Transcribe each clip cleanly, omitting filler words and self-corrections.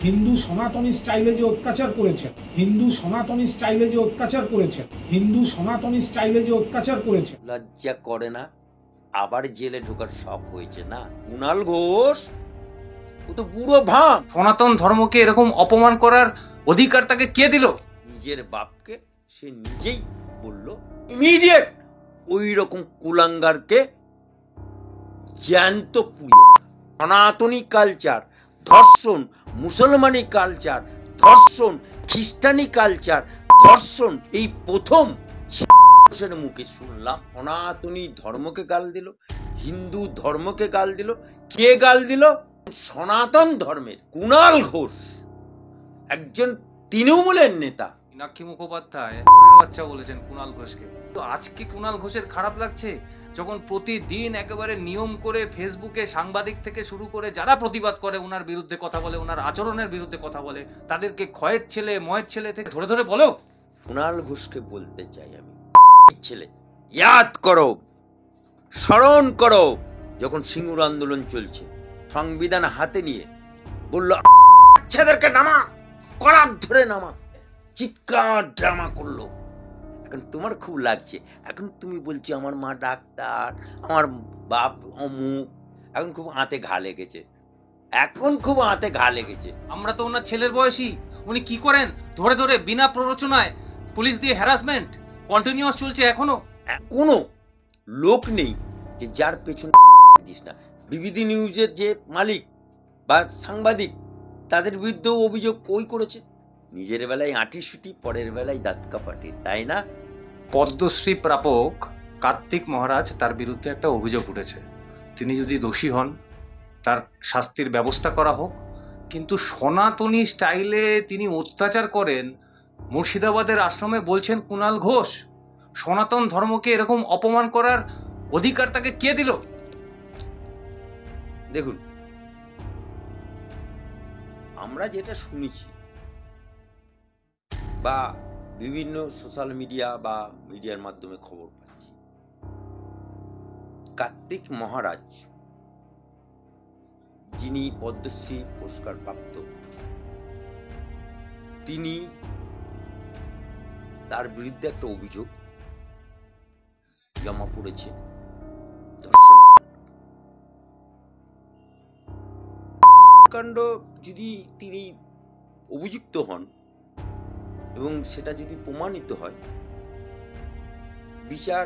হিন্দু সনাতনী স্টাইলে যে অত্যাচার করেছেন, হিন্দু সনাতনী স্টাইলে যে অত্যাচার করেছেন, হিন্দু সনাতনী স্টাইলে যে অত্যাচার করেছেন, লজ্জা করে না? আবার জেলে ঢোকার শখ হয়েছে না? কুণাল ঘোষ ও তো পুরো ভাঙ। সনাতন ধর্মকে এরকম অপমান করার অধিকার তাকে কে দিল? নিজের বাপকে সে নিজেই বলল ইমিডিয়েট ওই রকম কুলাঙ্গারকে জ্যান্ত পুড়িয়ে মারা। সনাতনী কালচার ধর্ষণ, মুসলমানি কালচার ধর্ষণ, খ্রিস্টানি কালচার ধর্ষণ, এই প্রথম মুখে শুনলাম। সনাতনী ধর্মকে গাল দিল, হিন্দু ধর্মকে গাল দিল। কে গাল দিল? সনাতন ধর্মের কুণাল ঘোষ, একজন তৃণমূলের নেতা। মীনাক্ষী মুখোপাধ্যায় ওরের বাচ্চা বলেছেন কুণাল ঘোষকে। তো আজকে কুণাল ঘোষের খারাপ লাগছে যখন প্রতিদিন একেবারে নিয়ম করে ফেসবুকে সাংবাদিক থেকে শুরু করে যারা প্রতিবাদ করে ওনার বিরুদ্ধে কথা বলে, ওনার আচরণের বিরুদ্ধে কথা বলে, তাদেরকে ক্ষয়ের ছেলে ময়ের ছেলে থেকে ধরে ধরে বলো। কুণাল ঘোষকে বলতে চাই আমি, ছেলে ইয়াদ করো, স্মরণ করো, যখন সিঙ্গুর আন্দোলন চলছে সংবিধান হাতে নিয়ে বলল বাচ্চাদেরকে নামা, করাত ধরে নামা, চিৎকার ড্রামা করলো। এখন তোমার খুব লাগছে, এখন তুমি বলছো আমার মা ডাক্তার, আমার বাপ অমুক। এখন খুব আঁতে ঘা লেগেছে, এখন খুব আঁতে ঘা লেগেছে। আমরা তো ওনার ছেলের বয়সী, উনি কি করেন ধরে ধরে বিনা প্ররোচনায় পুলিশ দিয়ে হ্যারাসমেন্ট কন্টিনিউয়াস চলছে এখনো। কোনো লোক নেই যে যার পেছনে দিস না। বিবিধি নিউজের যে মালিক বা সাংবাদিক, তাদের বিরুদ্ধেও অভিযোগ ওই করেছে। নিজের বেলায় আঁটি সুটি, পরের বেলায় দাঁত কাপাটি, তাই না? পদ্মশ্রী প্রাপক কার্তিক মহারাজ, তার বিরুদ্ধে একটা অভিযোগ উঠেছে। তিনি যদি দোষী হন তার শাস্তির ব্যবস্থা করা হোক, কিন্তু সনাতনী স্টাইলে তিনি অত্যাচার করেন মুর্শিদাবাদের আশ্রমে বলছেন কুণাল ঘোষ। সনাতন ধর্মকে এরকম অপমান করার অধিকার তাকে কে দিল? দেখুন, আমরা যেটা শুনেছি বা বিভিন্ন সোশ্যাল মিডিয়া বা মিডিয়ার মাধ্যমে খবর পাচ্ছি, কার্তিক মহারাজ যিনি পদ্মশ্রী পুরস্কার প্রাপ্ত, তিনি, তার বিরুদ্ধে একটা অভিযোগ জমা পড়েছে ধর্ষণ কাণ্ড। যদি তিনি অভিযুক্ত হন এবং সেটা যদি প্রমাণিত হয়, বিচার,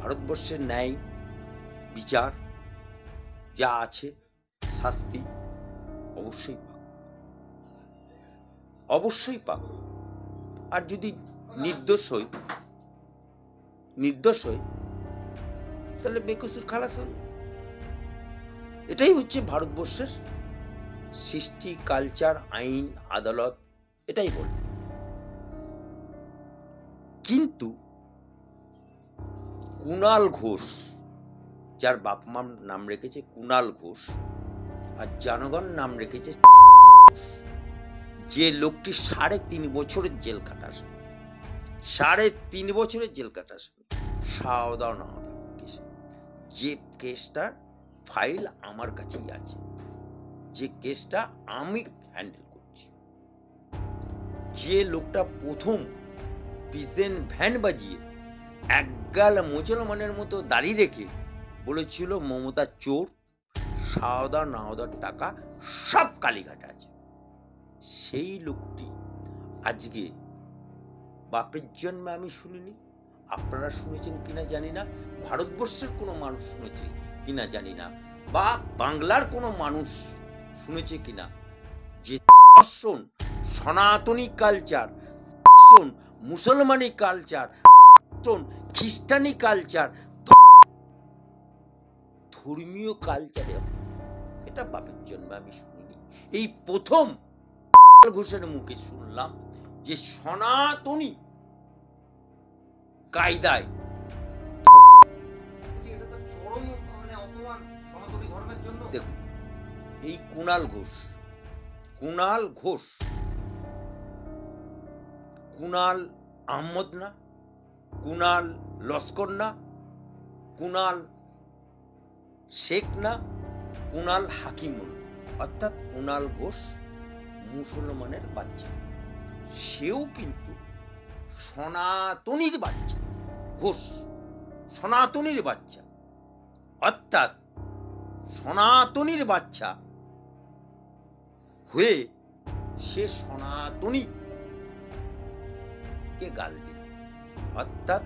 ভারতবর্ষের ন্যায় বিচার যা আছে, শাস্তি অবশ্যই পাক, অবশ্যই পাক। আর যদি নির্দোষ হই তাহলে বেকসুর খালাস হল। এটাই হচ্ছে ভারতবর্ষের সৃষ্টি, কালচার, আইন, আদালত, এটাই বল। কিন্তু কুণাল ঘোষ, যার বাপ মার নাম রেখেছে কুণাল ঘোষ আর জনগণ নাম রেখেছে, যে লোকটি 3.5 বছরের জেল কাটার, 3.5 বছরের জেল কাটার সাওদা নাওদা কেসে, যে কেসটার ফাইল আমার কাছেই আছে, যে কেসটা আমি হ্যান্ডেল করছি, যে লোকটা প্রথম পিজেন ভ্যান বাজিয়ে একগাল মুসলমানের মতো দাঁড়িয়ে রেখে বলেছিল মমতা চোর, সাওদা নাওদার টাকা সব কালীঘাটে আছে, সেই লোকটি আজকে বাপের জন্মে আমি শুনিনি, আপনারা শুনেছেন কিনা জানি না, ভারতবর্ষের কোনো মানুষ শুনেছে কিনা জানি না, বা বাংলার কোনো মানুষ শুনেছে কিনা, যে ধর্ষণ, সনাতনী কালচার ধর্ষণ, মুসলমানি কালচার ধর্ষণ, খ্রিস্টানি কালচার, ধর্মীয় কালচারে, এটা বাপের জন্মে আমি শুনিনি। এই প্রথম ঘোষের মুখে শুনলাম যে সনাতনী কায়দায় দেখুন, এই কুণাল ঘোষ কুণাল আহমদ না, কুণাল লস্কর না, কুণাল শেখ না, কুণাল হাকিম না, অর্থাৎ কুণাল ঘোষ মুসলমানের বাচ্চা, সেও কিন্তু সনাতনীর বাচ্চা, ঘোষ সনাতনীর বাচ্চা, অর্থাৎ সনাতনীর বাচ্চা হয়ে সে সনাতনী কে গাল দিল, অর্থাৎ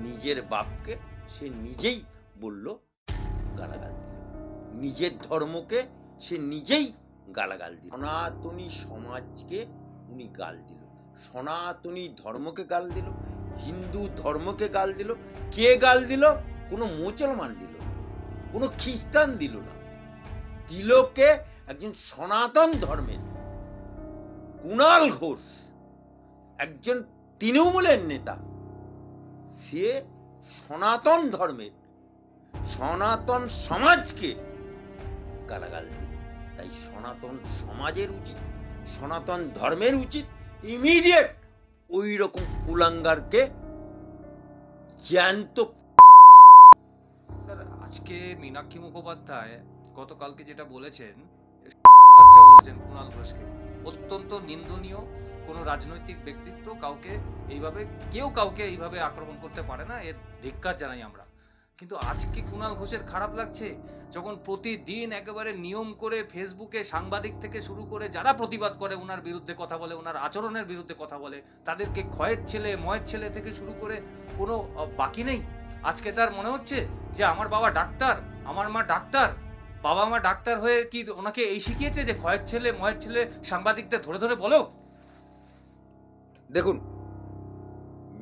নিজের বাপকে সে নিজেই বলল, গালাগাল দিল, নিজের ধর্মকে সে নিজেই গালাগাল দিল, সনাতনী সমাজকে উনি গাল দিল, সনাতনী ধর্মকে গাল দিল, হিন্দু ধর্মকে গাল দিল। কে গাল দিল? কোনো মুসলমান দিল না, কোনো খ্রিস্টান দিল না, দিল কে? একজন সনাতন ধর্মের কুণাল ঘোষ, একজন তৃণমূলের নেতা, সে সনাতন ধর্মের সনাতন সমাজকে গালাগাল দিল। তাই সনাতন সমাজের উচিত, সনাতন ধর্মের উচিত ইমিডিয়েট ওই রকম কুলাঙ্গারকে জ্যান্ত। স্যার, আজকে মীনাক্ষী মুখোপাধ্যায় গতকালকে যেটা বলেছেন, বাচ্চা বলেছেন কুণাল ঘোষকে, অত্যন্ত নিন্দনীয়। কোনো রাজনৈতিক ব্যক্তিত্ব কেউ কাউকে এইভাবে আক্রমণ করতে পারে না, এর ধিক্কার জানাই আমরা। কিন্তু আজকে কুণাল ঘোষের খারাপ লাগছে যখন প্রতিদিন একেবারে নিয়ম করে ফেসবুকে সাংবাদিক থেকে শুরু করে যারা প্রতিবাদ করে ওনার বিরুদ্ধে কথা বলে, ওনার আচরণের বিরুদ্ধে কথা বলে, তাদেরকে ক্ষয়ের ছেলে ময়ের ছেলে থেকে শুরু করে কোনো বাকি নেই। আজকে তার মনে হচ্ছে যে আমার বাবা ডাক্তার, আমার মা ডাক্তার, বাবা মা ডাক্তার হয়ে কি ওনাকে এই শিখিয়েছে যে ক্ষয়ের ছেলে ময়ের ছেলে সাংবাদিকদের ধরে ধরে বলো? দেখুন,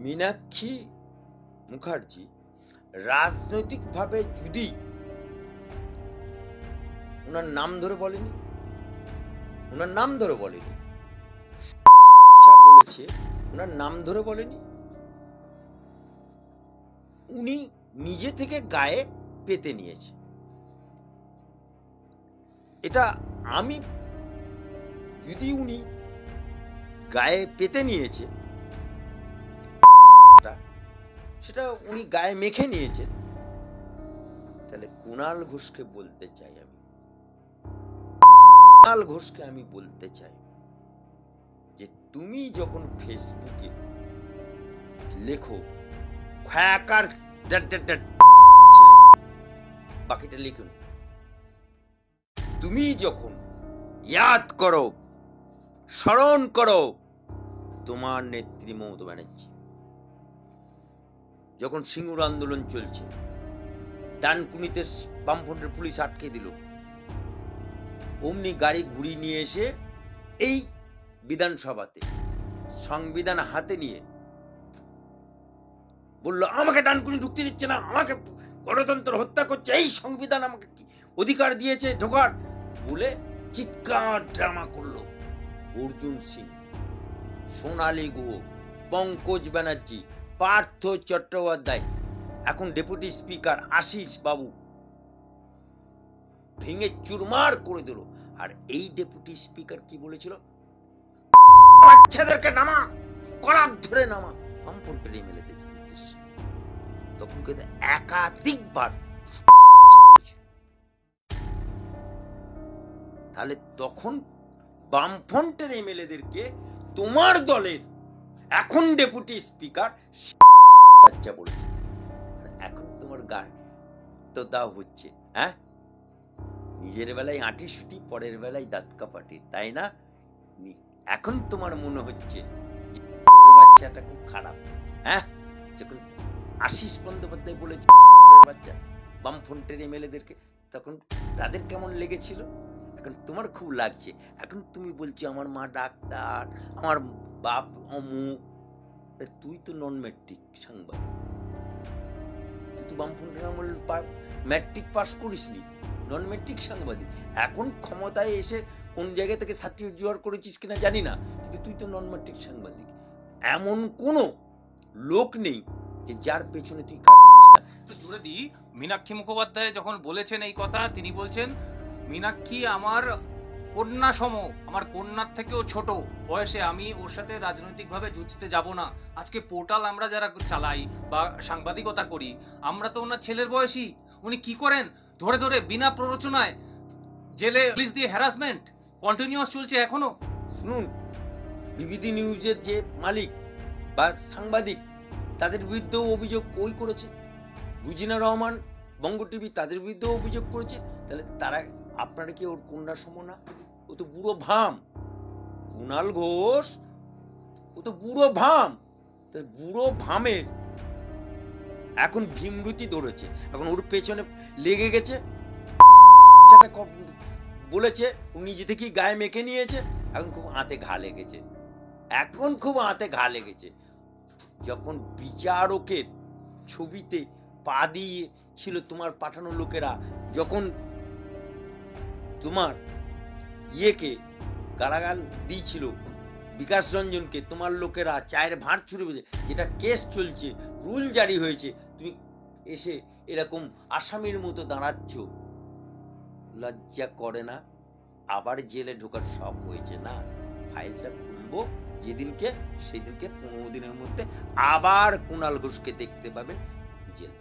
মীনাক্ষী মুখার্জি রাজনৈতিকভাবে যদি ওনার নাম ধরে বলেনি, ওনার নাম ধরে বলেনি, বলেছে ওনার নাম ধরে বলেনি, উনি নিজে থেকে গায়ে পেতে নিয়েছে। এটা আমি যদি উনি গায়ে পেতে নিয়েছে, সেটা উনি গায়ে মেখে নিয়েছে, তাহলে কুণাল ঘোষকে বলতে চাই, কুণাল ঘোষকে আমি বলতে চাই যে তুমি যখন ফেসবুকে লেখো খয়াকার ছেলে, বাকিটা লিখুন, তুমি যখন ইয়াদ করো, স্মরণ করো তোমার নেত্রী মমতা ব্যানার্জি, যখন সিঙ্গুর আন্দোলন চলছে, ডানকুনিতে বামফ্রন্টের পুলিশ আটকে দিল, অমনি গাড়ি ঘুরিয়ে নিয়ে এসে এই বিধানসভাতে সংবিধান হাতে নিয়ে বললো আমাকে ডানকুনি ঢুকতে দিচ্ছে না, আমাকে গণতন্ত্র হত্যা করছে, এই সংবিধান আমাকে কি অধিকার দিয়েছে ঢোকার, বলে চিৎকার ড্রামা করলো অর্জুন সিং, সোনালী গুহ, পঙ্কজ ব্যানার্জি, পার্থ চট্টোপাধ্যায়, এখন ডেপুটি স্পিকার আশিস বাবু, ভেঙে চুরমার করে দিল। আর এই ডেপুটি স্পিকার কি বলেছিল? বাচ্চাদেরকে নামা, কলার ধরে নামা, বামফ্রন্টের এমএলএদের উদ্দেশ্যে। তখন কিন্তু একাধিকবার বলেছিল। তাহলে তখন বামফ্রন্টের এমএলএদেরকে তোমার দলের এখন ডেপুটি স্পিকার বাচ্চা বলেছে, এখন তোমার গায়ে তো দাও হচ্ছে, হ্যাঁ, নিজের বেলায় আঁটি সুটি, পরের বেলায় দাঁত কাপাটি, তাই না? এখন তোমার মনে হচ্ছে বাচ্চাটা খুব খারাপ, হ্যাঁ, যখন আশিস বন্দ্যোপাধ্যায় বলেছে বাচ্চা বামফ্রন্টের এমএলএদেরকে, তখন তাদের কেমন লেগেছিল? এখন তোমার খুব লাগছে। এখন তুমি বলছো আমার মা ডাক্তার, আমার বাপ অমুক। তুই তো নন ম্যাট্রিক সাংবাদিক, তুই তো বামফ্রন্টের আমল ম্যাট্রিক পাস করিসনি, নন ম্যাট্রিক সাংবাদিক। এখন ক্ষমতায় এসে কোন জায়গা থেকে সার্টিফিকেট জোগাড় করেছিস কিনা জানি না, কিন্তু তুই তো নন ম্যাট্রিক সাংবাদিক। এমন কোনো লোক নেই যে যার পেছনে তুই কাটি দিস না। তো জুড়ে দিই, মীনাক্ষী মুখোপাধ্যায় যখন বলেছেন এই কথা, তিনি বলছেন মীনাক্ষী আমার কন্যা সম, আমার কন্যার থেকেও ছোট বয়সে, আমি ওর সাথে রাজনৈতিকভাবে যুঝতে যাব না। আজকে পোর্টাল আমরা যারা চালাই বা সাংবাদিকতা করি, আমরা তো ওনার ছেলের বয়সী। উনি কি করেন? ধরে ধরে বিনা প্ররোচনায় জেলে পুলিশ দিয়ে হ্যারাসমেন্ট কন্টিনিউয়াস চলছে এখনো। শুনুন, বিবিধি নিউজের যে মালিক বা সাংবাদিক, তাদের বিরুদ্ধেও অভিযোগ ওই করেছে। রুজিনা রহমান, বঙ্গ টিভি, তাদের বিরুদ্ধেও অভিযোগ করেছে। তাহলে তারা, আপনারা কি ওর কন্যা সম না? ও তো বুড়ো ভাম। কুণাল ঘোষ ও তো বুড়ো ভাম। বুড়ো ভামের এখন ভীমরুতি ধরেছে, এখন ওর পেছনে লেগে গেছে। বলেছে ও নিজে থেকেই গায়ে মেখে নিয়েছে, এখন খুব হাতে ঘা লেগেছে। যখন বিচারকের ছবিতে পা দিয়ে ছিল তোমার পাঠানো লোকেরা, যখন তোমার ইয়েকে গালাগাল দিয়েছিল বিকাশ রঞ্জনকে, তোমার লোকেরা চায়ের ভাঁড় ছুড়ে বেজে, যেটা কেস চলছে, রুল জারি হয়েছে, তুমি এসে এরকম আসামির মতো দাঁড়াচ্ছ, লজ্জা করে না? আবার জেলে ঢোকার সব হয়েছে না? ফাইলটা খুলবো যেদিনকে, সেদিনকে 15 দিনের মধ্যে আবার কুণাল ঘোষকে দেখতে পাবে জেলে।